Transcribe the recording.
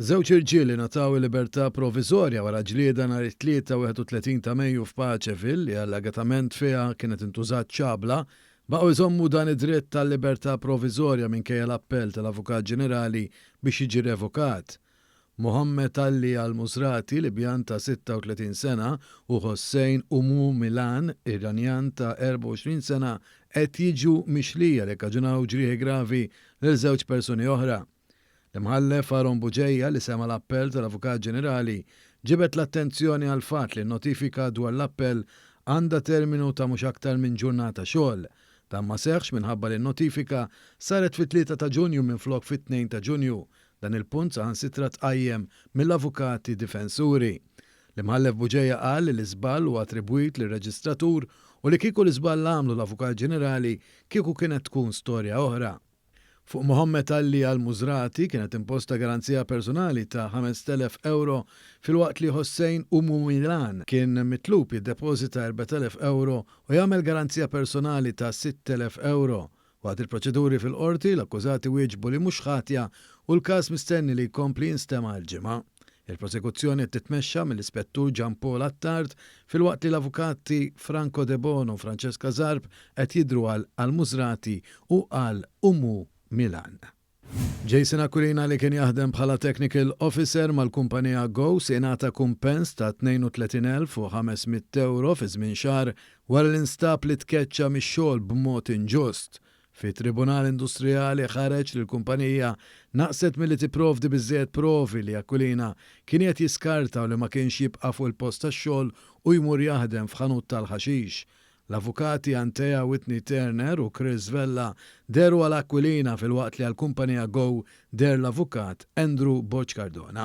Żewġ irġieli nataw il-libertà proviżorja wara ġlieda nhar it-tlieta 31 ta' Mejju f'Paċeville li allagatament fiha kienet intużat ċabla baqgħu jżommu dan id-dritt tal-libertà proviżorja minkejja l-appell tal-Avukat Ġenerali biex jiġi revokat. Mohammed Ali al-Musrati li bjan ta' 36 sena u Hossein Umu Milan, Iranjan ta' 24 sena, qed jiġu mixlija li kkaġunaw ġrieħi gravi lil żewġ persuni oħra. L-imħallef Aron Buġejja li sema l-appell tal-Avukat Ġenerali ġibet l-attenzjoni għal fatt li n-notifika dwar l-appell għandha terminu ta' mhux aktar minn ġurnata xogħol. Dan ma seħħx minħabba li n-notifika saret fit-3 ta' Ġunju minflok fit-2 ta' Ġunju. Dan il-punt saħansitra tqajjem mill-avukati difensuri. L-imħallef Buġejja qal li l-iżball huwa attribwit lir-reġistratur u li kieku l-iżball għamlu l-Avukat Ġenerali kieku kienet tkun storja oħra. Fuq Mohammed Ali al-Musrati kienet imposta garanzija personali ta' 5,000 euro fil-waqt li Hossein Umu Milan kien mitlub jiddeposita 4,000 euro u jagħmel garanzija personali ta' 6,000 euro. Waqt il-proċeduri fil-qorti l-akkużati wieġbu li mhux ħatja u l-każ mistenni li jkompli jinstema' l-ġimgħa. Il-prosekuzzjoni titmexxa mill-ispettur Gian Paul Attard fil-waqt li l-avukati Franco De Bono u Francesca Zarb qed jidhru għal Musrati u għal Umu Milan. Jason Aquilina li kien jaħdem bħala technical officer mal-kumpanija Go se jingħata kumpens ta' 32,500 euro fi żmien xahar wara l-instab li tkeċċa mix-xogħol b'mod inġust. Fi Tribunal Industrijali ħareġ li l-kumpanija naqset milli tipprovdi biżżejjed provi li Aquilina kien qed jiskarta u li ma kienx jibqa' fuq il-post tax-xogħol u jmur jaħdem f'ħanut tal-ħaxix. L-avukati Antea Whitney Turner u Chris Vella deru għal Aquilina fil-waqt li għal-kumpanija Go der l-avukat Andrew Boċ Cardona.